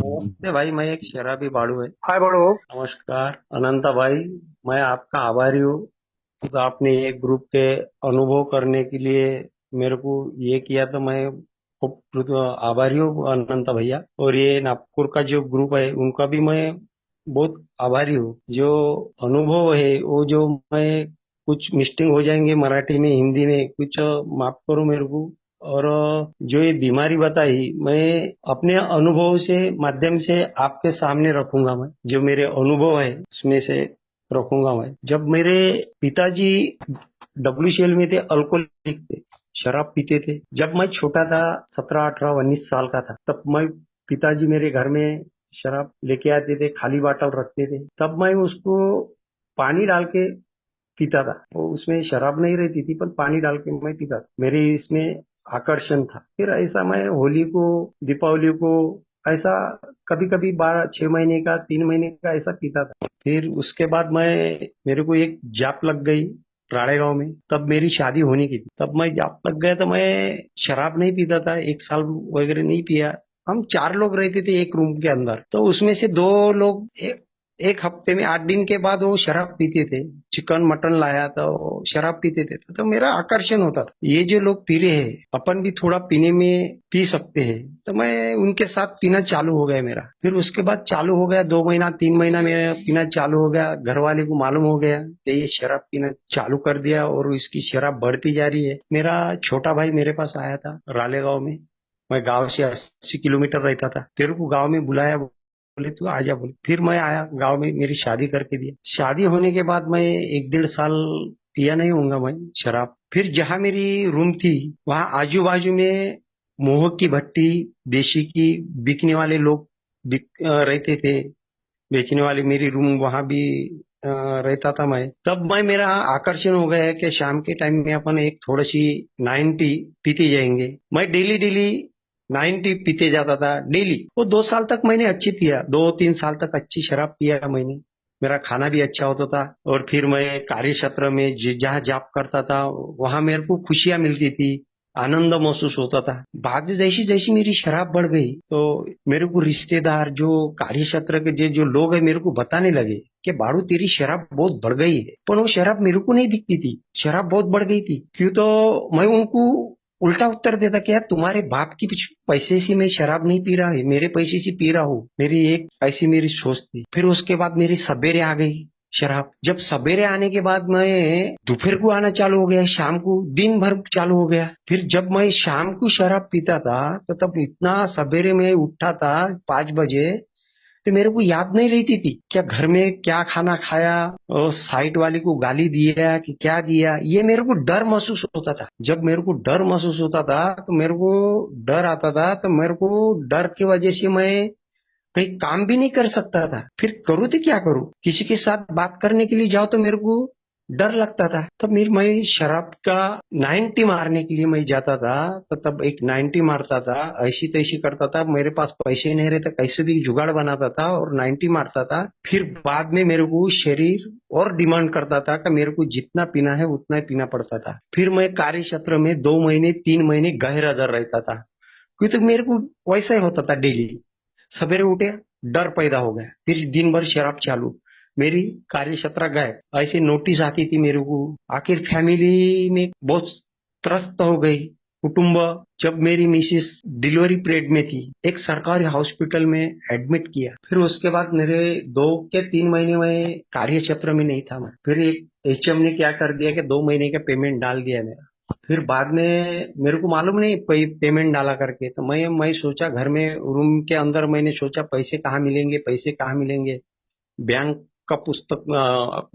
नमस्ते भाई, मैं एक शराबी बाड़ू है। हाय बड़ो। नमस्कार अनंता भाई। मैं आपका आभारी हूँ कि आपने ये ग्रुप के अनुभव करने के लिए मेरे को ये किया, तो मैं खूब आभारी हूँ अनंता भैया। और ये नागपुर का जो ग्रुप है उनका भी मैं बहुत आभारी हूँ। जो अनुभव है वो जो मैं कुछ मिस्टेक हो जाएंगे मराठी में हिंदी में, कुछ माफ करो मेरे को। और जो ये बीमारी बताई, मैं अपने अनुभव से माध्यम से आपके सामने रखूंगा। मैं जो मेरे अनुभव है उसमें से रखूंगा। मैं जब मेरे पिताजी WCL में थे, अल्कोहलिक थे, शराब पीते थे। जब मैं छोटा था, 17 18 19 साल का था, तब मैं पिताजी मेरे घर में शराब लेके आते थे, खाली बाटल रखते थे, तब मैं उसको पानी डाल के पीता था। वो उसमें शराब नहीं रहती थी, पर पानी डाल के मैं पीता था। मेरे इसमें आकर्षण था। फिर ऐसा मैं होली को, दीपावली को, ऐसा कभी कभी 12 6 महीने का, 3 महीने का ऐसा पीता था। फिर उसके बाद मेरे को एक जाप लग गई राड़ेगांव में। तब मेरी शादी होने की थी, तब मैं जाप लग गया। तो मैं शराब नहीं पीता था, 1 साल वगैरह नहीं पिया। हम 4 लोग रहते थे एक रूम के अंदर, तो उसमें से 2 लोग एक हफ्ते में 8 दिन के बाद वो शराब पीते थे। चिकन मटन लाया तो शराब पीते थे। तो मेरा आकर्षण होता था, ये जो लोग पी रहे हैं, अपन भी थोड़ा पीने में पी सकते हैं। तो मैं उनके साथ पीना चालू हो गया मेरा। फिर उसके बाद चालू हो गया, 2 महीना 3 महीना मेरा पीना चालू हो गया। घर वाले को मालूम हो गया कि ये शराब पीना चालू कर दिया और इसकी शराब बढ़ती जा रही है। मेरा छोटा भाई मेरे पास आया था रालेगांव में। मैं गांव से 80 किलोमीटर रहता था। तेरे को गांव में बुलाया, बोले तू आजा, बोले। फिर मैं आया गांव में, मेरी शादी करके दिया। शादी होने के बाद मैं 1 1.5 साल पिया नहीं होऊंगा मैं शराब। फिर जहां मेरी रूम थी, वहां आजू बाजू में मोहक की भट्टी, देशी की बिकने वाले लोग रहते थे, बेचने वाले। मेरी रूम वहां भी रहता था मैं। तब मैं मेरा आकर्षण हो गया है कि शाम के टाइम में अपन एक थोड़ी सी 90 पीते जाएंगे। मैं डेली डेली 90 पीते जाता था डेली। वो 2 साल तक मैंने अच्छी पिया, 2 3 साल तक अच्छी शराब पिया मैंने। मेरा खाना भी अच्छा होता था। और फिर मैं कार्य क्षेत्र में जहाँ जॉब करता था, वहां मेरे को खुशियां मिलती थी, आनंद महसूस होता था। बाद जैसी जैसी मेरी शराब बढ़ गई, तो मेरे को रिश्तेदार, जो कार्य क्षेत्र के जो लोग हैं, मेरे को बताने लगे कि बाड़ू तेरी शराब बहुत बढ़ गई है। पर वो शराब मेरे को नहीं दिखती थी, शराब बहुत बढ़ गई थी क्यों। तो मैं उनको उल्टा उत्तर देता कि यार तुम्हारे बाप की पैसे से मैं शराब नहीं पी रहा है, मेरे पैसे से पी रहा हूँ। मेरी एक ऐसी मेरी सोच थी। फिर उसके बाद मेरी सवेरे आ गई शराब। जब सवेरे आने के बाद मैं दोपहर को आना चालू हो गया, शाम को दिन भर चालू हो गया। फिर जब मैं शाम को शराब पीता था, तो तब इतना सवेरे में उठा था 5 बजे, तो मेरे को याद नहीं रहती थी क्या घर में क्या खाना खाया और साइट वाले को गाली दिया कि क्या दिया। ये मेरे को डर महसूस होता था। जब मेरे को डर महसूस होता था, तो मेरे को डर आता था, तो मेरे को डर की वजह से मैं कहीं काम भी नहीं कर सकता था। फिर करूँ तो क्या करूँ, किसी के साथ बात करने के लिए जाओ तो मेरे को डर लगता था। तब मैं शराब का 90 मारने के लिए मैं जाता था। तो तब एक 90 मारता था, ऐसी तैसी करता था। मेरे पास पैसे नहीं रहते, कैसे भी जुगाड़ बनाता था और 90 मारता था। फिर बाद में मेरे को शरीर और डिमांड करता था कि मेरे को जितना पीना है उतना ही पीना पड़ता था। फिर मैं कार्य क्षेत्र में 2 महीने 3 महीने गहरा दर रहता था, क्योंकि मेरे को वैसा ही होता था डेली। सवेरे उठे, डर पैदा हो गया, फिर दिन भर शराब चालू, मेरी कार्य क्षेत्र गायब। ऐसी नोटिस आती थी मेरे को। आखिर फैमिली में बहुत त्रस्त हो गई, कुटुंब। जब मेरी मिसेस डिलीवरी पीरियड में थी, एक सरकारी हॉस्पिटल में एडमिट किया। फिर उसके बाद मेरे 2 के 3 महीने में कार्य क्षेत्र में नहीं था मैं। फिर एक HM ने क्या कर दिया कि 2 महीने का पेमेंट डाल दिया मेरा। फिर बाद में मेरे को मालूम नहीं कोई पेमेंट डाला करके, तो मैं सोचा घर में रूम के अंदर, मैंने सोचा पैसे कहाँ मिलेंगे, पैसे कहाँ मिलेंगे। बैंक का पुस्तक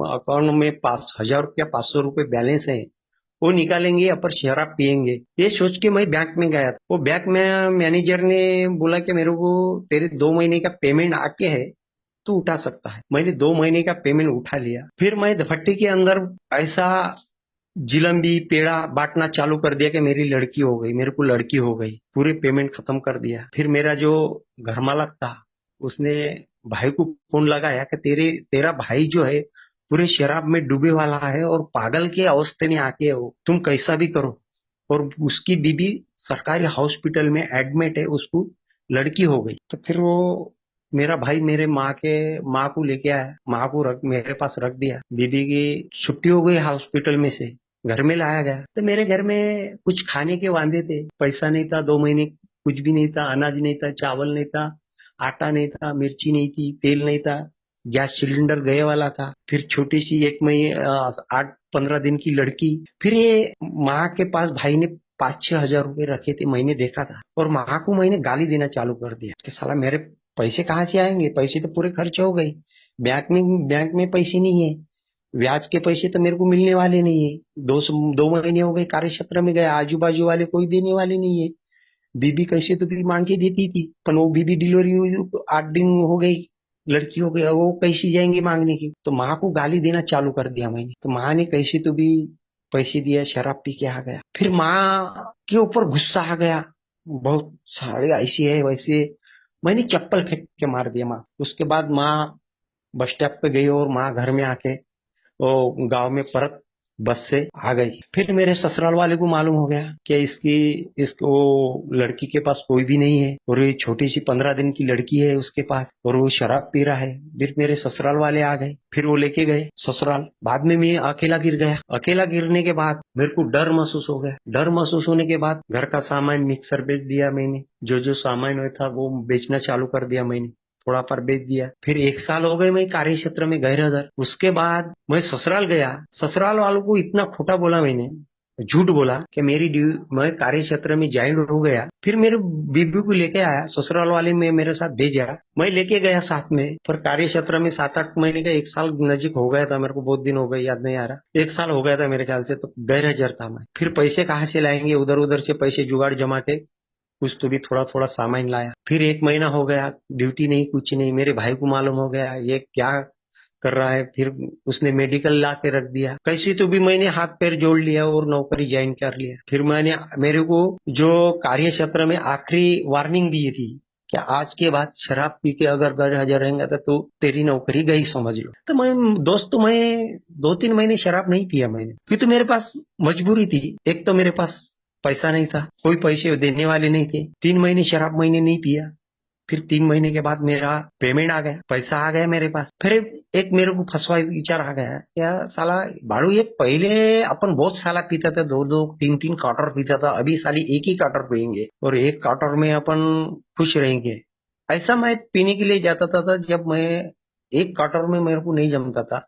अकाउंट में 5,000 रुपया 500 रुपये बैलेंस है, वो निकालेंगे और शराब पियेंगे। ये सोच के मैं बैंक में गया था। वो बैंक में मैनेजर ने बोला कि मेरे को तेरे 2 महीने का पेमेंट आके है, तू उठा सकता है। मैंने 2 महीने का पेमेंट उठा लिया। फिर मैं भट्टी के अंदर ऐसा जिलम्बी पेड़ा बांटना चालू कर दिया कि मेरी लड़की हो गई, मेरे को लड़की हो गई। पूरे पेमेंट खत्म कर दिया। फिर मेरा जो घर मालक था, उसने भाई को फोन लगाया कि तेरा भाई जो है पूरे शराब में डूबे वाला है और पागल के अवस्था में आके हो, तुम कैसा भी करो। और उसकी बीबी सरकारी हॉस्पिटल में एडमिट है, उसको लड़की हो गई। तो फिर वो मेरा भाई मेरे माँ को लेके आया, माँ को रख मेरे पास रख दिया। बीबी की छुट्टी हो गई हॉस्पिटल में से, घर में लाया गया। तो मेरे घर में कुछ खाने के वांदे थे, पैसा नहीं था, 2 महीने कुछ भी नहीं था, अनाज नहीं था, चावल नहीं था, आटा नहीं था, मिर्ची नहीं थी, तेल नहीं था, गैस सिलेंडर गए वाला था। फिर छोटी सी 1 महीने 8-15 दिन की लड़की। फिर ये माँ के पास भाई ने 5-6 हजार रुपए रखे थे, मैंने देखा था। और माँ को मैंने गाली देना चालू कर दिया कि साला मेरे पैसे कहाँ से आएंगे, पैसे तो पूरे खर्च हो गए, बैंक में पैसे नहीं है, ब्याज के पैसे तो मेरे को मिलने वाले नहीं है। 2 महीने हो गए कार्य क्षेत्र में गया, आजू बाजू वाले कोई देने वाले नहीं है। बीबी कैसे तो भी मांग के देती थी, पर वो बीबी डिलीवरी हुई 8 दिन हो गई, लड़की हो गई, अब वो कैसी जाएंगी मांगने की। तो माँ को गाली देना चालू कर दिया मैंने। तो माँ ने कैसे तो भी पैसे दिया, शराब पी के आ गया। फिर माँ के ऊपर गुस्सा आ गया, बहुत सारे ऐसी है वैसे। मैंने चप्पल फेंक के मार दिया माँ। उसके बाद माँ बस स्टॉप पे गई और माँ घर में आके वो गांव में परत बस से आ गई। फिर मेरे ससुराल वाले को मालूम हो गया कि इसको लड़की के पास कोई भी नहीं है, और ये छोटी सी 15 दिन की लड़की है उसके पास, और वो शराब पी रहा है। फिर मेरे ससुराल वाले आ गए, फिर वो लेके गए ससुराल। बाद में मैं अकेला गिर गया। अकेला गिरने के बाद मेरे को डर महसूस हो गया। डर महसूस होने के बाद घर का सामान मिक्सर बेच दिया मैंने, जो जो सामान था वो बेचना चालू कर दिया मैंने, थोड़ा पर बेच दिया। फिर 1 साल हो गए मैं कार्य क्षेत्र में गए रह। उसके बाद मैं ससुराल गया। ससुराल वालों को इतना खोटा बोला मैंने, झूठ बोला कि मैं कार्य क्षेत्र में ज्वाइन हो गया। फिर मेरे बीबी को लेके आया, ससुराल वाले में मेरे साथ भेजा, मैं लेके गया साथ में। पर कार्य क्षेत्र में 7-8 महीने का, 1 साल नजीक हो गया था, मेरे को बहुत दिन हो गए, याद नहीं आ रहा, 1 साल हो गया था मेरे ख्याल से। तो गैर हाजिर था मैं। फिर पैसे कहाँ से लाएंगे, उधर उधर से पैसे जुगाड़ जमा के कुछ तो भी थोड़ा थोड़ा सामान लाया। फिर 1 महीना हो गया, ड्यूटी नहीं, कुछ नहीं। मेरे भाई को मालूम हो गया ये क्या कर रहा है। फिर उसने मेडिकल ला के रख दिया। कैसे तो भी मैंने हाथ पैर जोड़ लिया और नौकरी ज्वाइन कर लिया। फिर मेरे को जो कार्य क्षेत्र में आखिरी वार्निंग दी थी कि आज के बाद शराब पी के अगर घर हाजिर रहेंगे तो तेरी नौकरी गई समझ लो। तो मैं 2-3 महीने शराब नहीं पिया मैंने, क्योंकि मेरे पास मजबूरी थी। एक तो मेरे पास पैसा नहीं था, कोई पैसे देने वाले नहीं थे। 3 महीने शराब मैंने नहीं पिया। फिर 3 महीने के बाद मेरा पेमेंट आ गया, पैसा आ गया मेरे पास। फिर एक मेरे को फंसवा विचार आ गया, क्या साला बाड़ू, ये पहले अपन बहुत साला पीता था, 2-2 3-3 क्वार्टर पीता था, अभी साली एक ही क्वार्टर पियेंगे और एक क्वार्टर में अपन खुश रहेंगे। ऐसा मैं पीने के लिए जाता था जब मैं एक क्वार्टर में मेरे को नहीं जमता था,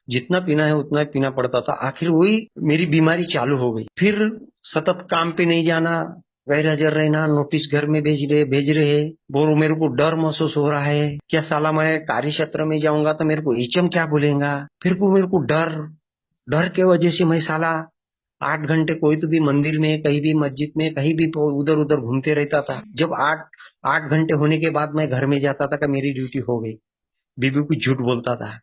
जितना पीना है उतना पीना पड़ता था। आखिर वही मेरी बीमारी चालू हो गई। फिर सतत काम पे नहीं जाना, गैर हाजिर रहना, नोटिस घर में भेज रहे। वो मेरे को डर महसूस हो रहा है, क्या साला मैं कार्य क्षेत्र में जाऊंगा तो मेरे को एचएम क्या बोलेगा। फिर को मेरे को डर डर के वजह से मैं साला 8 घंटे कोई तो भी मंदिर में, कहीं भी मस्जिद में, कहीं भी उधर उधर घूमते रहता था। जब 8 8 घंटे होने के बाद मैं घर में जाता था कि मेरी ड्यूटी हो गई, बीबी को झूठ बोलता था।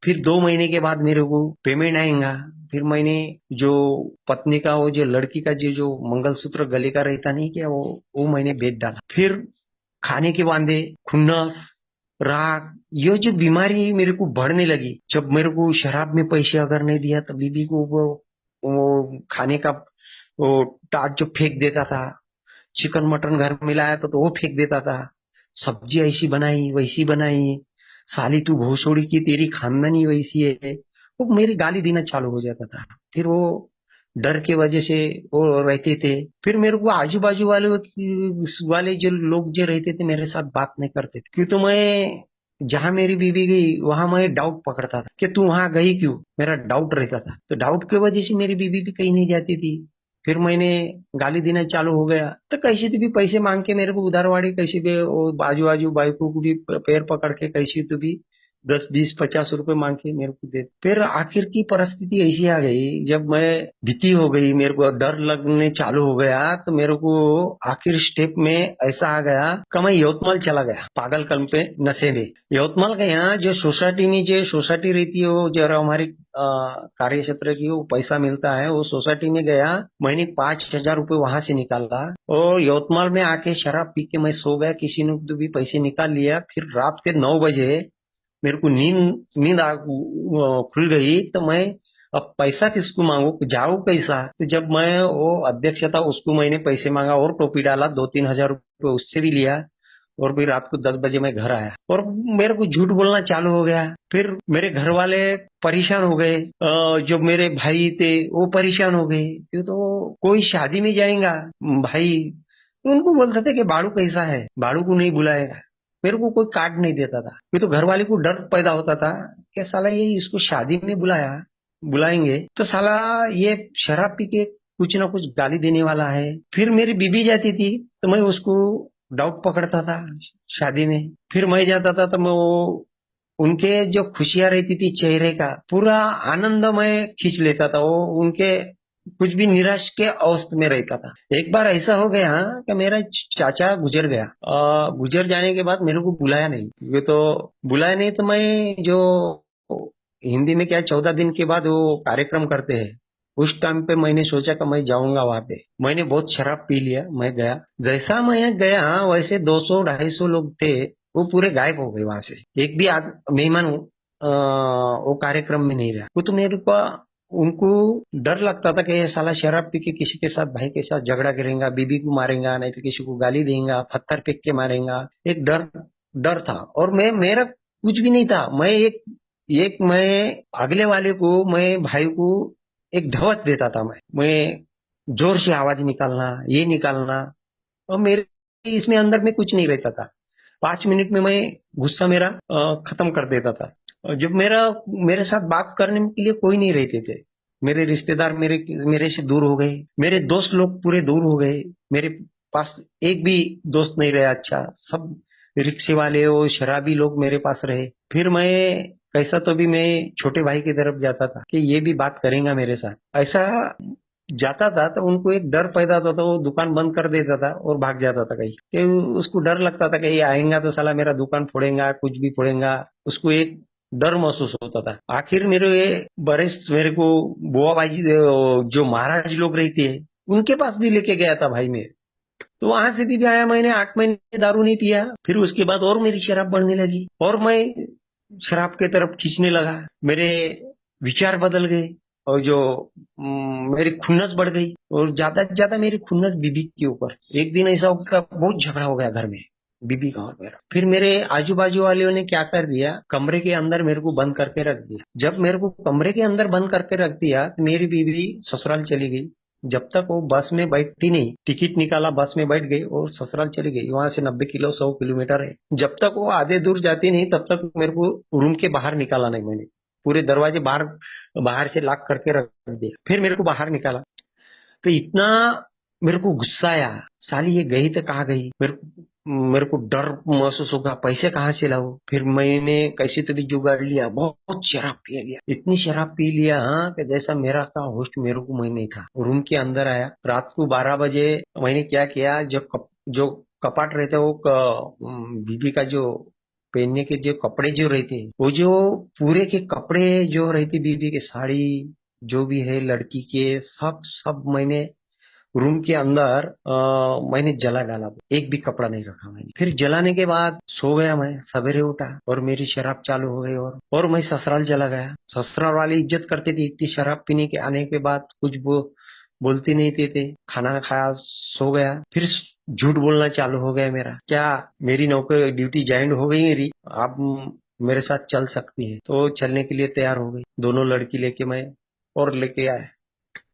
फिर 2 महीने के बाद मेरे को पेमेंट आएगा। फिर मैंने जो पत्नी का, वो जो लड़की का जो मंगलसूत्र गले का रहता नहीं क्या, वो मैंने बेच डाला। फिर खाने के वांदे, खुन्नस, राग, ये जो बीमारी मेरे को बढ़ने लगी। जब मेरे को शराब में पैसे अगर नहीं दिया तो बीबी को वो खाने का वो टाट जो फेंक देता था। चिकन मटन घर में लाया तो वो फेंक देता था। सब्जी ऐसी बनाई वैसी बनाई, साली तू भोसड़ी की, तेरी खानदानी वैसी है, वो मेरी गाली देना चालू हो जाता था। फिर वो डर के वजह से वो रहते थे। फिर मेरे को आजू बाजू वाले जो लोग जो रहते थे मेरे साथ बात नहीं करते थे, क्यों तो मैं जहां मेरी बीवी गई वहां मैं डाउट पकड़ता था कि तू वहां गई क्यों, मेरा डाउट रहता था। तो डाउट की वजह से मेरी बीवी भी कहीं नहीं जाती थी। फिर मैंने गाली देना चालू हो गया। तो कैसे तो भी पैसे मांग के मेरे को उधारवाड़ी, कैसे भी वो बाजू बाजू बाइकों को भी पैर पकड़ के कैसे तो भी 10-20-50 रुपए मांग के मेरे को दे। फिर आखिर की परिस्थिति ऐसी आ गई, जब मैं भीती हो गई, मेरे को डर लगने चालू हो गया, तो मेरे को आखिर स्टेप में ऐसा आ गया कि मैं यवतमाल चला गया, पागलकम पे नशे में। यवतमाल के यहाँ जो सोसाइटी में जो सोसाइटी रहती है, वो जो हमारी कार्य क्षेत्र की वो पैसा मिलता है, वो सोसाइटी में गया। मैंने 5,000 रुपए वहां से निकाला और यवतमाल में आके शराब पी के मैं सो गया। किसी ने तो भी पैसे निकाल लिया। फिर रात के 9 बजे मेरे को नींद नींद खुल गई। तो मैं अब पैसा किसको मांगू, जाऊं कैसा। तो जब मैं वो अध्यक्ष था उसको मैंने पैसे मांगा और टोपी डाला, 2-3 हजार रुपये उससे भी लिया। और फिर रात को 10 बजे मैं घर आया और मेरे को झूठ बोलना चालू हो गया। फिर मेरे घर वाले परेशान हो गए, जो मेरे भाई थे वो परेशान हो गए, क्यों तो कोई शादी में जाएगा भाई, उनको बोलते थे कि बाड़ू कैसा है, बाड़ू को नहीं बुलाएगा। मेरे को कोई कार्ड नहीं देता था, फिर तो घर वाले को डर पैदा होता था कि साला ये इसको शादी में बुलाएंगे तो साला ये शराब पी के कुछ ना कुछ गाली देने वाला है। फिर मेरी बीबी जाती थी तो मैं उसको डाउट पकड़ता था शादी में। फिर मैं जाता था तो मैं वो उनके जो खुशियां रहती थी चेहरे का पूरा आनंद मैं खींच लेता था, वो उनके कुछ भी निराश के अवस्था में रहता था। एक बार ऐसा हो गया कि मेरा चाचा गुजर गया, गुजर जाने के बाद मेरे को बुलाया नहीं, ये तो बुलाया नहीं तो मैं जो हिंदी में क्या 14 दिन के बाद वो कार्यक्रम करते हैं, उस टाइम पे मैंने सोचा कि मैं जाऊंगा वहां पे। मैंने बहुत शराब पी लिया, मैं गया। जैसा मैं गया वैसे 200-250 लोग थे, वो पूरे गायब हो गए वहां से। एक भी मेहमान वो कार्यक्रम में नहीं रहा। वो तो मेरे को उनको डर लगता था कि ये साला शराब पी के किसी के साथ, भाई के साथ झगड़ा करेगा, बीबी को मारेगा, नहीं तो किसी को गाली देगा, पत्थर फेंक के मारेगा। एक डर डर था। और मेरा कुछ भी नहीं था। मैं एक एक मैं अगले वाले को, मैं भाई को एक ढवत देता था। मैं जोर से आवाज निकालना, ये निकालना, और मेरे इसमें अंदर में कुछ नहीं रहता था। 5 मिनट में मैं गुस्सा मेरा खत्म कर देता था। और जब मेरे साथ बात करने के लिए कोई नहीं रहते थे, मेरे रिश्तेदार मेरे मेरे से दूर हो गए, मेरे दोस्त लोग पूरे दूर हो गए, मेरे पास एक भी दोस्त नहीं रहा अच्छा। सब रिक्शे वाले और शराबी लोग मेरे पास रहे। फिर मैं कैसा तो भी मैं छोटे भाई की तरफ जाता था कि ये भी बात करेगा मेरे साथ, ऐसा जाता था तो उनको एक डर पैदा होता था, वो दुकान बंद कर देता था और भाग जाता था कहीं, कि उसको डर लगता था कि ये आएगा तो साला मेरा दुकान फोड़ेगा, कुछ भी फोड़ेगा। उसको एक डर महसूस होता था। आखिर मेरे को बुआ बाजी जो महाराज लोग रहते हैं उनके पास भी लेके गया था भाई मेरे। तो वहां से भी आया, मैंने 8 महीने दारू नहीं पिया। फिर उसके बाद और मेरी शराब बढ़ने लगी और मैं शराब के तरफ खींचने लगा। मेरे विचार बदल गए और जो मेरी खुन्नस बढ़ गई, और ज्यादा से ज्यादा मेरी खुन्नस बीबी के ऊपर। एक दिन ऐसा हो गया, बहुत झगड़ा हो गया घर में बीबी का और मेरा। फिर मेरे आजू बाजू वालों ने क्या कर दिया, कमरे के अंदर मेरे को बंद करके रख दिया। जब मेरे को कमरे के अंदर बंद करके रख दिया तो मेरी बीबी ससुराल चली गई। जब तक वो बस में बैठती नहीं, टिकट निकाला, बस में बैठ गई और ससुराल चली गई। वहां से 90 किलो 100 किलोमीटर है। जब तक वो आधे दूर जाती नहीं तब तक मेरे को रूम के बाहर निकाला नहीं। मैंने पूरे दरवाजे बाहर बाहर से लॉक करके रख दिया। फिर मेरे को बाहर निकाला तो इतना मेरे को गुस्सा आया, साली ये गई तो कहाँ गई। मेरे को डर महसूस होगा, पैसे कहाँ से लाऊं। फिर मैंने कैसे तो भी जुगाड़ लिया, बहुत शराब पी लिया, इतनी शराब पी लिया हाँ कि जैसा मेरा का होश मेरे को मैं नहीं था। रूम के अंदर आया रात को 12 बजे। मैंने क्या किया, जो कपाट रहता है वो बीबी का जो पहनने के जो कपड़े जो रहते हैं, वो जो पूरे के कपड़े जो रहते बीबी के, साड़ी जो भी है लड़की के, सब सब मैंने रूम के अंदर मैंने जला डाला। एक भी कपड़ा नहीं रखा मैंने। फिर जलाने के बाद सो गया। मैं सवेरे उठा और मेरी शराब चालू हो गई, और मैं ससुराल चला गया। ससुराल वाले इज्जत करते थे, इतनी शराब पीने के आने के बाद कुछ बोलते नहीं थे। खाना खाया, सो गया। फिर झूठ बोलना चालू हो गया मेरा, क्या मेरी नौकरी ड्यूटी ज्वाइन हो गई मेरी, आप मेरे साथ चल सकती है। तो चलने के लिए तैयार हो गई, दोनों लड़की लेके मैं और लेके आया।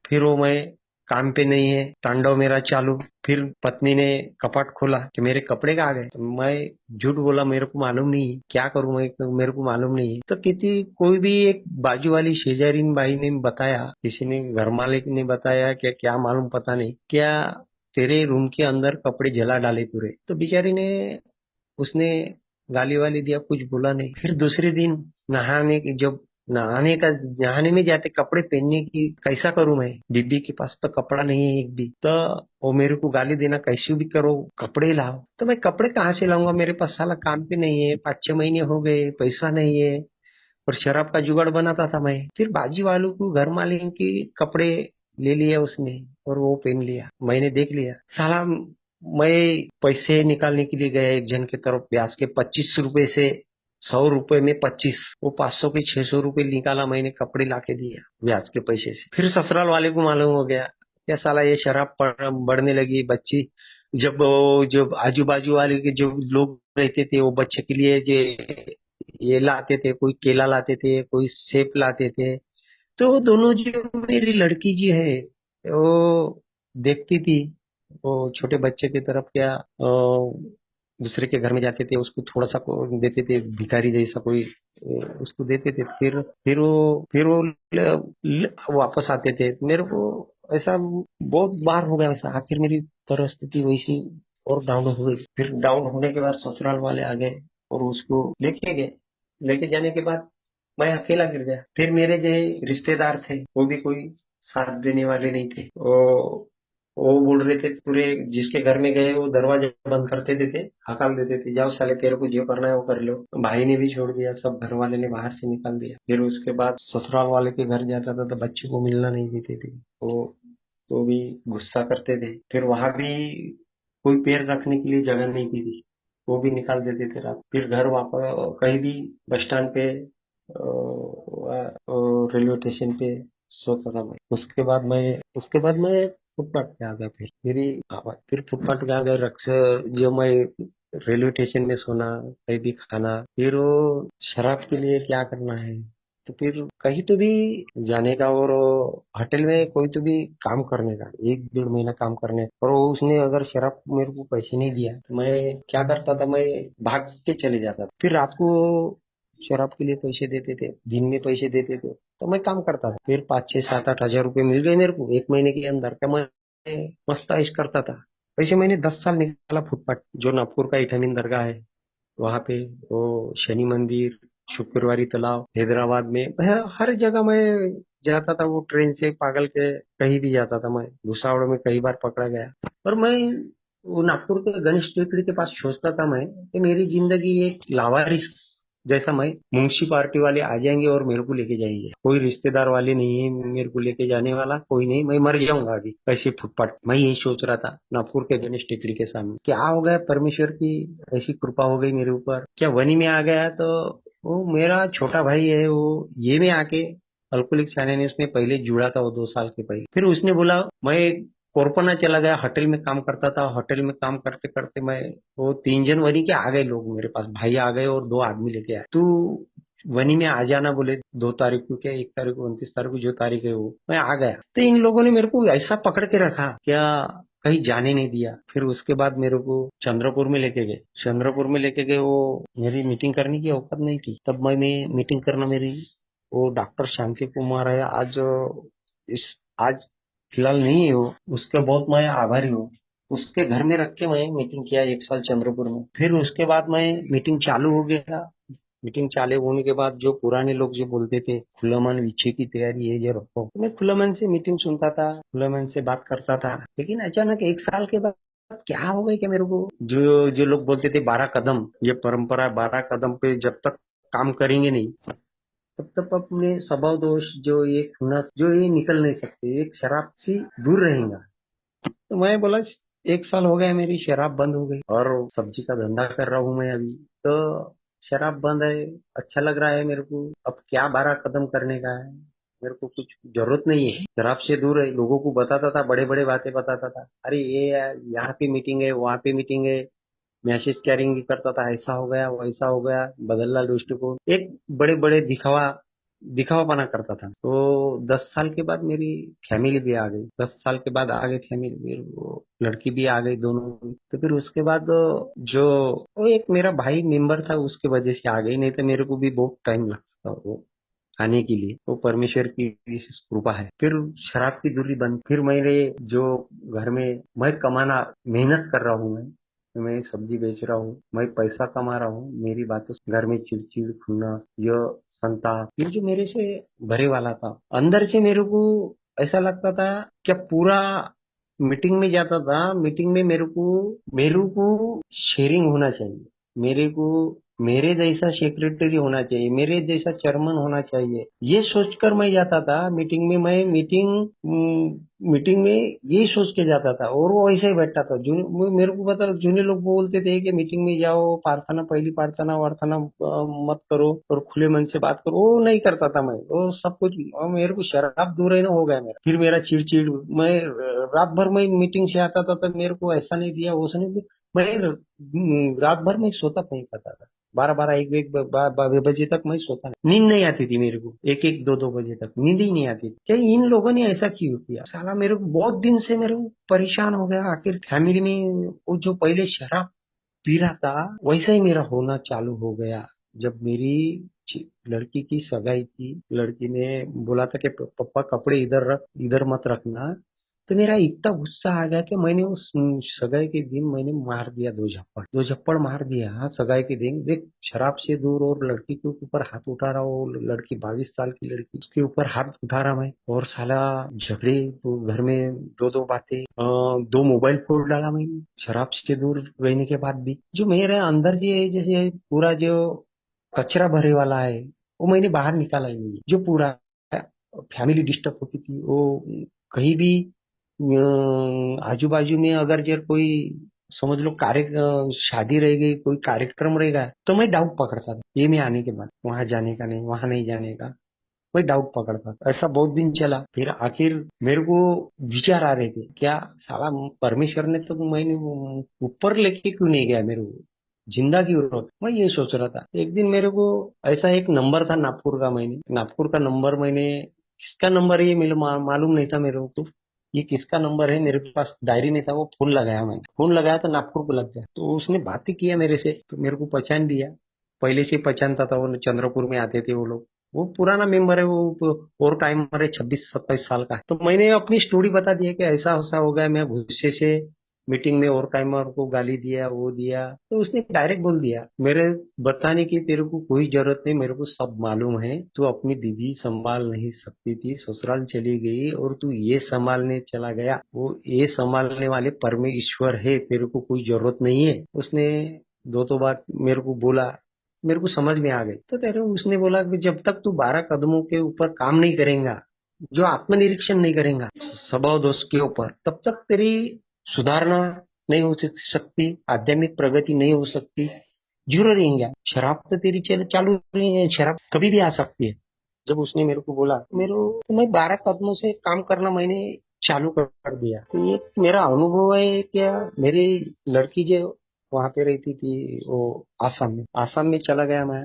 फिर वो मैं काम पे नहीं है, तांडव मेरा चालू। फिर पत्नी ने कपाट खोला कि मेरे कपड़े कहाँ गए। तो मैं झूठ बोला, मेरे को मालूम नहीं है, क्या करूं मैं, मेरे को मालूम नहीं है। तो किसी कोई भी एक बाजू वाली शेजारीन बाई ने बताया, किसी ने घर मालिक ने बताया कि क्या मालूम, पता नहीं क्या तेरे रूम के अंदर कपड़े जला डाले पूरे। तो बेचारी ने उसने गाली वाली दिया, कुछ बोला नहीं। फिर दूसरे दिन नहाने की जब नहाने में जाते कपड़े पहनने की कैसा करूं मैं, बीबी के पास तो कपड़ा नहीं है एक भी। तो वो मेरे को गाली देना, कैसे भी करो कपड़े लाओ। तो मैं कपड़े कहाँ से लाऊंगा, मेरे पास साला काम पे नहीं है, 5-6 महीने हो गए, पैसा नहीं है, और शराब का जुगाड़ बनाता था मैं। फिर बाजू वालों को, घर मालिक के कपड़े ले लिया उसने और वो पहन लिया। मैंने देख लिया साला, मैं पैसे निकालने के लिए गया एक जन की तरफ, ब्याज के 25 रुपए से, 100 रुपए में 25, वो 500 के 600 रुपए निकाला, मैंने कपड़े लाके दिया ब्याज के पैसे से। फिर ससुराल वाले को मालूम हो गया, क्या साला ये शराब बढ़ने लगी, बच्ची जब वो जो आजू बाजू वाले के जो लोग रहते थे वो बच्चे के लिए जो ये लाते थे, कोई केला लाते थे, कोई सेब लाते थे। तो वो दोनों जो मेरी लड़की जी है वो देखती थी, वो छोटे बच्चे की तरफ क्या दूसरे के घर में जाते थे, उसको थोड़ा सा देते थे, भिखारी जैसा कोई उसको देते थे। फिर वो वापस आते थे। मेरे को ऐसा बहुत बार हो गया ऐसा। आखिर मेरी परिस्थिति वैसी और डाउन हो गई। फिर डाउन होने के बाद ससुराल वाले आ गए और उसको लेके गए। लेके जाने के बाद मैं अकेला गिर गया। फिर मेरे जो रिश्तेदार थे वो भी कोई साथ देने वाले नहीं थे। वो बोल रहे थे, पूरे जिसके घर में गए वो दरवाजा बंद कर देते थे, हकाल देते थे, जाओ साले तेरे को जो करना है वो कर लो। भाई ने भी छोड़ दिया, सब घर वाले ने बाहर से निकाल दिया। फिर उसके बाद ससुराल वाले के घर जाता था तो बच्चे को मिलना नहीं देते थे। वो भी गुस्सा करते थे। फिर वहां भी कोई पैर रखने के लिए जगह नहीं थी। वो भी निकाल देते थे रात। फिर घर वापस कहीं भी बस स्टैंड पे, रेलवे स्टेशन पे सोता था मैं। उसके बाद मैं फुटपाथ पे आ गया। फिर मेरी आवाज फिर फुटपाथ पे आ गया। रक्स जो मैं रेलवे स्टेशन में सोना, कहीं भी खाना, फिर वो शराब के लिए क्या करना है। तो फिर कहीं तो भी जाने का और होटल में कोई तो भी काम करने का, 1 डेढ़ महीना काम करने। और वो उसने अगर शराब मेरे को पैसे नहीं दिया तो मैं क्या करता था, मैं भाग के चले जाता था। फिर रात को शराब के लिए पैसे देते थे, दिन में पैसे देते थे, तो मैं काम करता था। फिर 5 6 7 8 हज़ार रुपये मिल गए मेरे को 1 महीने के अंदर। क्या मैं मस्त ऐश करता था। वैसे मैंने 10 साल निकाला फुटपाथ। जो नागपुर का इठामीन दरगाह है वहां पे, वो शनि मंदिर, शुक्रवारी तालाब, हैदराबाद में, हर जगह मैं जाता था। वो ट्रेन से पागल के कहीं भी जाता था मैं। भुसावल में कई बार पकड़ा गया। और मैं वो नागपुर के गणेश टेकड़ी के पास सोचता था मैं कि मेरी जिंदगी एक लावारिस जैसा, मैं मुंशी पार्टी वाले आ जाएंगे और मेरे को लेके जाएंगे, कोई रिश्तेदार वाले नहीं है मेरे को लेके जाने वाला, कोई नहीं, मैं मर जाऊंगा अभी ऐसे फुटपाथ। मैं यही सोच रहा था नागपुर के गणेश टेकड़ी के सामने। क्या हो गया, परमेश्वर की ऐसी कृपा हो गई मेरे ऊपर। क्या वनी में आ गया तो वो मेरा छोटा भाई है, वो ये में आके अल्कोहलिक साने ने उसमें पहले जुड़ा था वो 2 साल के पहले। फिर उसने बोला, मैं कोरपना चला गया, होटल में काम करता था। होटल में काम करते करते मैं, वो 3 जन वनी के आ गए लोग मेरे पास, भाई आ गए और 2 आदमी लेके आए। तू वनी में आ जाना बोले, 2 तारीख को, क्या 1 तारीख को, 29 तारीख को, जो तारीख है वो। मैं आ गया तो इन लोगों ने मेरे को ऐसा पकड़ के रखा क्या, कहीं जाने नहीं दिया। फिर उसके बाद मेरे को चंद्रपुर में लेके गए। चंद्रपुर में लेके गए, वो मेरी मीटिंग करने की औकात नहीं थी तब। मैं मीटिंग करना मेरी, वो डॉक्टर शांति कुमार है आज, आज फिलहाल नहीं है वो। उसके बहुत मैं आभारी हूँ। उसके घर में रख के मैं मीटिंग किया 1 साल चंद्रपुर में। फिर उसके बाद मैं मीटिंग चालू हो गया। मीटिंग चालू होने के बाद जो पुराने लोग जो बोलते थे खुला मन विच्छे की तैयारी है जो रखो, तो मैं खुला मन से मीटिंग सुनता था, खुला मन से बात करता था। लेकिन अचानक 1 साल के बाद क्या हो गया, क्या मेरे को जो जो लोग बोलते थे 12 कदम, ये परंपरा 12 कदम पे जब तक काम करेंगे नहीं तब तक अपने स्वभाव दोष जो ये खुन्नस जो ये निकल नहीं सकते, एक शराब से दूर रहेगा। तो मैं बोला 1 साल हो गया मेरी शराब बंद हो गई और सब्जी का धंधा कर रहा हूँ मैं अभी। तो शराब बंद है, अच्छा लग रहा है मेरे को। अब क्या 12 कदम करने का है, मेरे को कुछ जरूरत नहीं है। शराब से दूर है। लोगों को बताता था, बड़े बड़े बातें बताता था, अरे ये यहाँ पे मीटिंग है, वहां पे मीटिंग है, मैसेज कैरिंग करता था, ऐसा हो गया वैसा हो गया, बदलना दृष्टिकोण, एक बड़े बड़े दिखावा दिखावापना करता था। तो 10 साल के बाद मेरी फैमिली भी आ गई। 10 साल के बाद आ गई फैमिली, फिर वो लड़की भी आ गई दोनों। तो फिर उसके बाद जो वो एक मेरा भाई मेंबर था उसके वजह से आ गई, नहीं तो मेरे को भी बहुत टाइम लगता था वो आने के लिए। वो परमेश्वर की विशेष कृपा है। फिर शराब की दूरी बंद। फिर मैंने जो घर में मैं कमाना, मेहनत कर रहा हूँ मैं सब्जी बेच रहा हूँ, मैं पैसा कमा रहा हूँ। मेरी बातों से घर में चिड़चिड़, खुन्नस, ये संताप, ये जो मेरे से भरे वाला था अंदर से, मेरे को ऐसा लगता था क्या पूरा मीटिंग में जाता था। मीटिंग में मेरे को शेयरिंग होना चाहिए। मेरे को मेरे जैसा सेक्रेटरी होना चाहिए, मेरे जैसा चेयरमैन होना चाहिए, ये सोचकर मैं जाता था मीटिंग में। मैं मीटिंग में यही सोच के जाता था और वो ऐसे ही बैठता था। मेरे को पता, जूनियर लोग बोलते थे कि मीटिंग में जाओ, प्रार्थना, पहली प्रार्थना वार्थना मत करो और खुले मन से बात करो, वो नहीं करता था मैं, वो सब कुछ। और मेरे को शराब दूर रहना हो गया मेरा, फिर मेरा चिड़चिड़। मैं रात भर मैं मीटिंग से आता था तो मेरे को ऐसा नहीं दिया, वो नहीं दिया। मैं रात भर में सोता नहीं पाता था, 12-12, 1-1 बजे तक मैं सोता नहीं, नींद नहीं आती थी मेरे को, 1-1, 2-2 बजे तक नींद ही नहीं आती थी। क्या इन लोगों ने ऐसा क्यों किया साला? मेरे को बहुत दिन से मेरे को परेशान हो गया। आखिर फैमिली में वो जो पहले शराब पी रहा था वैसा ही मेरा होना चालू हो गया। जब मेरी लड़की की सगाई थी, लड़की ने बोला था कि पापा कपड़े इधर रख, इधर मत रखना, तो मेरा इतना गुस्सा आ गया कि मैंने उस सगाई के दिन मैंने मार दिया 2 झप्पड़, 2 झप्पड़ मार दिया। हाँ, सगाई के दिन देख, शराब से दूर और लड़की के ऊपर हाथ उठा रहा हो, लड़की 22 साल की लड़की, उसके ऊपर हाथ उठा रहा मैं, और साला झगड़े तो घर में, 2-2 बातें, 2 मोबाइल फोड़ डाला मैंने शराब से दूर रहने के बाद भी। जो मेरे अंदर जो है, जैसे पूरा जो कचरा भरे वाला है, वो मैंने बाहर निकाला ही नहीं। जो पूरा फैमिली डिस्टर्ब होती थी, वो कहीं भी आजू बाजू में अगर जर कोई, समझ लो, शादी रह गई, कोई कार्यक्रम रहेगा, तो मैं डाउट पकड़ता था, ये में आने के बाद वहां जाने का नहीं, वहां नहीं जाने का, मैं डाउट पकड़ता था। ऐसा बहुत दिन चला, फिर आखिर मेरे को विचार आ रहे थे, क्या साला परमेश्वर ने तो मैंने ऊपर लेके क्यों नहीं गया मेरे को, जिंदा क्यों रहो। मैं ये सोच रहा था। एक दिन मेरे को ऐसा एक नंबर था नागपुर का, मैंने नागपुर का नंबर, मैंने किसका नंबर है ये मेरे मालूम नहीं था मेरे को। ये किसका नंबर है मेरे पास डायरी में था, वो फोन लगाया, मैंने फोन लगाया तो नागपुर को लग गया। तो उसने बातें किया मेरे से, तो मेरे को पहचान लिया, पहले से पहचानता था, वो चंद्रपुर में आते थे वो लोग, वो पुराना मेंबर है वो, और टाइमर है, 26-27 साल का है। तो मैंने अपनी स्टोरी बता दिया कि ऐसा ऐसा हो गया, मैं गुस्से से मीटिंग में और टाइमर को गाली दिया, वो दिया। तो उसने डायरेक्ट बोल दिया, मेरे बताने की तेरे को कोई जरूरत नहीं, मेरे को सब मालूम है, तू अपनी बीवी संभाल नहीं सकती थी, ससुराल चली गई और तू ये संभालने चला गया, वो ये संभालने वाले परमेश्वर है, तेरे को कोई जरूरत नहीं है। उसने 2 बार मेरे को बोला, मेरे को समझ में आ गई। तो तेरे उसने बोला कि जब तक तू 12 कदमों के ऊपर काम नहीं करेगा, जो आत्मनिरीक्षण नहीं करेगा स्वभाव दोष के ऊपर, तब तक तेरी सुधारना नहीं हो सकती, आध्यात्मिक प्रगति नहीं हो सकती, जीरो रहेंगे। शराब तो तेरी चालू रही है, शराब कभी भी आ सकती है। जब उसने मेरे को बोला, तो मैं 12 कदमों से काम करना मैंने चालू कर दिया। तो ये मेरा अनुभव है। क्या मेरी लड़की जो वहां पे रहती थी, वो आसाम में चला गया मैं,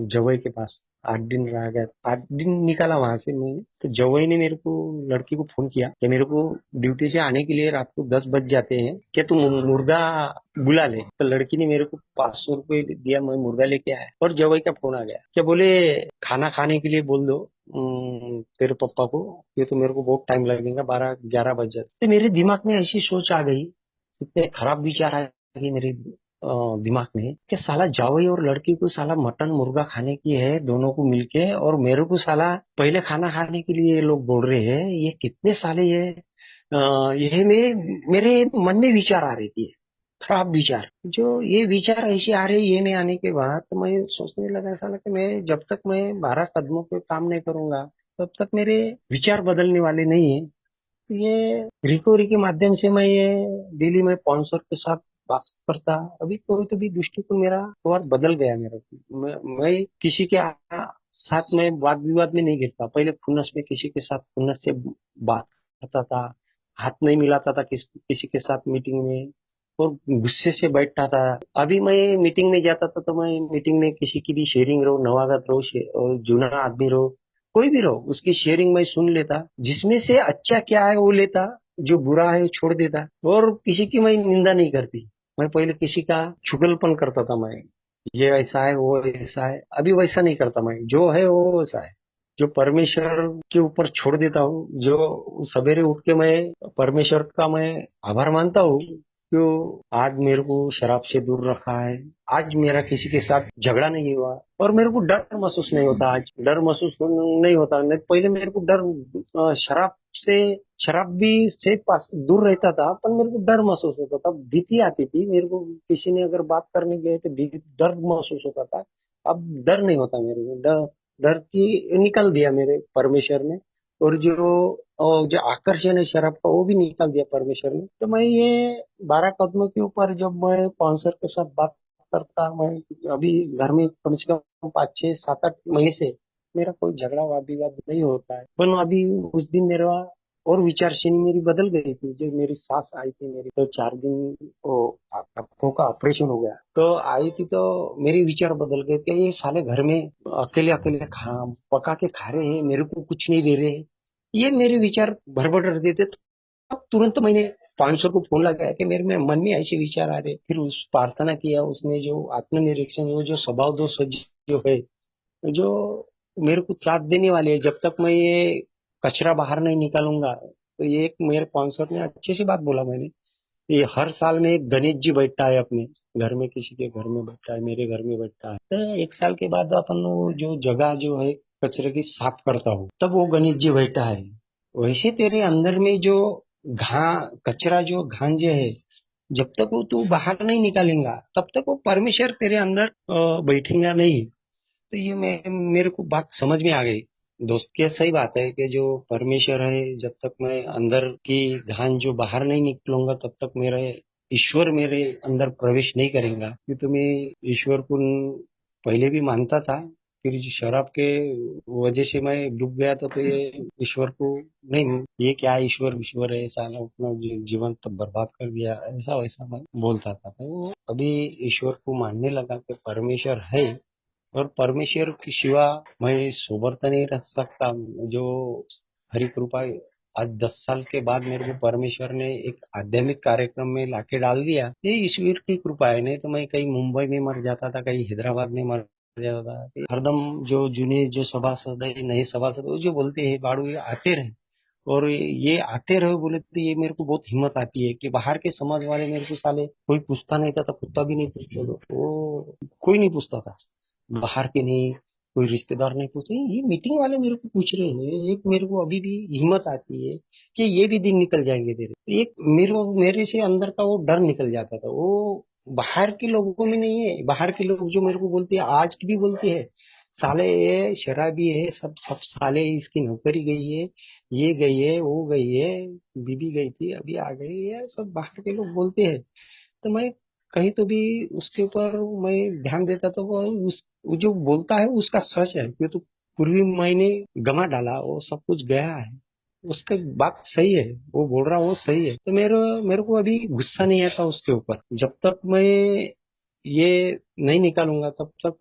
जवई के पास 8 दिन रह गया, 8 दिन निकाला वहां से मैं। तो जवई ने मेरे को, लड़की को फोन किया कि मेरे को ड्यूटी से आने के लिए रात को 10 बज जाते हैं, क्या तू मुर्गा बुला ले। तो लड़की ने मेरे को 500 रुपये दिया, मैं मुर्गा लेके आया, और जवई का फोन आ गया, क्या बोले, खाना खाने के लिए बोल दो तेरे पापा को, ये तो मेरे को बहुत टाइम लगेगा, 12-11 बज जाते। तो मेरे दिमाग में ऐसी सोच आ गई, इतने खराब विचार आ गए मेरे दिमाग में, कि साला जावई और लड़की को साला मटन मुर्गा खाने की है दोनों को मिलके, और मेरे को साला पहले खाना खाने के लिए ये लोग बोल रहे हैं, ये कितने साले ये मेरे मन में विचार आ रही थी, खराब विचार। जो ये विचार ऐसे आ रहे, ये में आने के बाद तो मैं सोचने लगा साला कि मैं जब तक मैं 12 कदमों पे काम नहीं करूंगा, तब तक मेरे विचार बदलने वाले नहीं है। तो ये रिकवरी के माध्यम से मैं ये डेली में 500 के साथ बात करता, अभी कोई तो भी दृष्टिकोण मेरा और बदल गया मेरा। मैं किसी के साथ में वाद विवाद में नहीं गिरता, पहले खुन्नस में किसी के साथ खुन्नस से बात करता था, हाथ नहीं मिलाता था किसी के साथ मीटिंग में, और गुस्से से बैठता था। अभी मैं मीटिंग में जाता था तो मैं मीटिंग में किसी की भी शेयरिंग रहो, नवागत रहो, और जूना आदमी रहो, कोई भी रहो, उसकी शेयरिंग मैं सुन लेता, जिसमें से अच्छा क्या है वो लेता, जो बुरा है वो छोड़ देता, और किसी की मैं निंदा नहीं करती। मैं पहले किसी का चुगलपन करता था, मैं ये ऐसा है वो ऐसा है, अभी वैसा नहीं करता, मैं जो है वो वैसा है, जो परमेश्वर के ऊपर छोड़ देता हूँ। जो सवेरे उठ के मैं परमेश्वर का मैं आभार मानता हूँ, जो आज मेरे को शराब से दूर रखा है, आज मेरा किसी के साथ झगड़ा नहीं हुआ, और मेरे को डर महसूस नहीं होता, आज डर महसूस नहीं होता। नहीं, पहले मेरे को डर शराब से शराब भी से पास दूर रहता था, पर मेरे को डर महसूस होता था, भीति आती थी मेरे को। किसी ने अगर बात करने गए तो डर महसूस होता था। अब डर नहीं होता मेरे को। डर डर की निकाल दिया मेरे परमेश्वर ने। और जो आकर्षण है शराब का, वो भी निकाल दिया परमेश्वर ने। तो मैं ये 12 कदमों के ऊपर जब मैं पाउंसर के साथ बात करता, मैं अभी घर में कम से कम 5 6 7 8 महीने से मेरा कोई झगड़ा वाद विवाद नहीं होता है। पर अभी उस दिन मेरा और विचार श्रेणी मेरी बदल गई थी। जो मेरी सास आई थी मेरी, तो 4 दिन वो आंखों का ऑपरेशन हो गया, तो आई थी, तो मेरे विचार बदल गए कि ये साले घर में अकेले अकेले खा पका के खा रहे हैं, मेरे को कुछ नहीं दे रहे हैं। ये मेरे विचार भरभर देते। तो तुरंत मैंने 500 को फोन लगाया कि मेरे में मन में ऐसे विचार आ रहे। फिर उस प्रार्थना किया, उसने जो आत्मनिरीक्षण, वो जो स्वभाव दोष जो है, जो मेरे को त्रास देने वाले है, जब तक मैं ये कचरा बाहर नहीं निकालूंगा। तो ये एक मेरे स्पॉन्सर ने अच्छी सी बात बोला मैंने, ये हर साल में एक गणेश जी बैठता है अपने घर में, किसी के घर में बैठता है, मेरे घर में बैठता है। तो एक साल के बाद अपन वो जो जगह जो है कचरे की साफ करता हूँ, तब वो गणेश जी बैठा है। वैसे तेरे अंदर में जो घा कचरा जो गांजे है, जब तक वो तू बाहर नहीं निकालेगा, तब तक वो परमेश्वर तेरे अंदर बैठेगा नहीं। तो ये मेरे को बात समझ में आ गई। दोस्त के सही बात है कि जो परमेश्वर है, जब तक मैं अंदर की ध्यान जो बाहर नहीं निकलूंगा, तब तक मेरे ईश्वर मेरे अंदर प्रवेश नहीं करेगा। कि तुम्हें ईश्वर को पहले भी मानता था, फिर जो शराब के वजह से मैं डूब गया था, तो ये ईश्वर को नहीं, ये क्या ईश्वर ईश्वर है, साला अपना जीवन तो बर्बाद कर दिया, ऐसा वैसा मैं बोलता था। तो अभी ईश्वर को मानने लगा कि परमेश्वर है, और परमेश्वर के सिवा मैं सोबर तो नहीं रह सकता। जो हरी कृपा, आज 10 साल के बाद मेरे को परमेश्वर ने एक आध्यात्मिक कार्यक्रम में लाके डाल दिया, ये ईश्वर की कृपा है। नहीं तो मैं कहीं मुंबई में मर जाता था, कहीं हैदराबाद में मर जाता था। हरदम जो जूने जो सभासद है, नए सभासद, वो जो बोलते हैं बाड़ू, ये आते रहे। और ये आते रहे बोले, तो ये मेरे को बहुत हिम्मत आती है कि बाहर के समाज वाले मेरे को साले कोई पूछता नहीं था, तो कुत्ता भी नहीं पूछते, वो कोई नहीं पूछता था। बाहर के नहीं, कोई रिश्तेदार नहीं पूछते, ये मीटिंग वाले मेरे को पूछ रहे हैं। एक मेरे को अभी भी हिम्मत आती है कि ये भी दिन निकल जाएंगे तेरे। एक मेरे से अंदर का वो डर निकल जाता था। वो बाहर के लोगों में नहीं है। बाहर के लोग जो मेरे को बोलते हैं, आज भी बोलते हैं, साले ये शराबी है, सब सब साले, इसकी नौकरी गई है, ये गई है, वो गई है, बीबी गई थी, अभी आ गई है, सब बाहर के लोग बोलते हैं। तो मैं कहीं तो भी उसके ऊपर मैं ध्यान देता, तो वो जो बोलता है उसका सच है। ये तो पूर्वी मैंने गमा डाला, वो सब कुछ गया है, उसका बात सही है, वो बोल रहा वो सही है। तो मेरे मेरे को अभी गुस्सा नहीं आता उसके ऊपर। जब तक मैं ये नहीं निकालूंगा, तब तक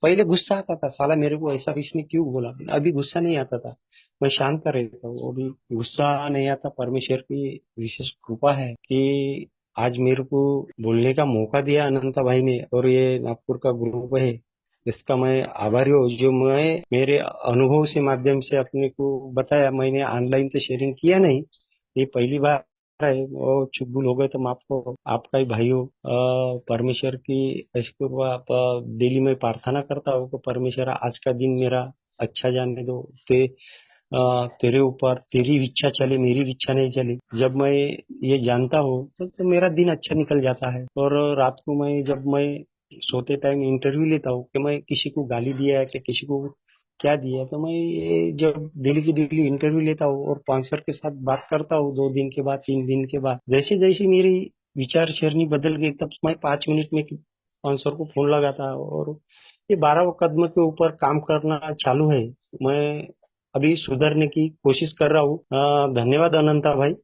पहले गुस्सा आता था, साला मेरे को ऐसा इसने क्यों बोला। अभी गुस्सा नहीं आता था, मैं शांत रहता हूँ। अभी गुस्सा नहीं आता। परमेश्वर की विशेष कृपा है कि आज मेरे को बोलने का मौका दिया अनंता भाई ने, और ये नागपुर का ग्रुप है, इसका मैं आभारी हूँ। जो मैं मेरे अनुभव से माध्यम से अपने को बताया, मैंने ऑनलाइन तो शेयरिंग किया नहीं, ये पहली बार है। वो चुप भूल हो गए तो माफ करो, आपका ही भाई हो। परमेश्वर की ऐसी कृपा, आप डेली में प्रार्थना करता हूँ कि परमेश्वर आज का दिन मेरा अच्छा जाने दो। तेरे ऊपर तेरी इच्छा चले, मेरी इच्छा नहीं चली। जब मैं ये जानता हूँ, तो मेरा दिन अच्छा निकल जाता है। और रात को मैं जब मैं सोते टाइम इंटरव्यू लेता हूँ कि मैं किसी को गाली दिया है कि किसी को क्या दिया, तो मैं ये जब डेली की डेली इंटरव्यू लेता हूँ और स्पॉन्सर के साथ बात करता हूँ, 2 दिन के बाद, 3 दिन के बाद, जैसे जैसे मेरी विचार सरणी बदल गई, तब मैं 5 मिनट में स्पॉन्सर को फोन लगाता। और ये 12 कदम के ऊपर काम करना चालू है। मैं अभी सुधरने की कोशिश कर रहा हूँ। धन्यवाद अनंता भाई।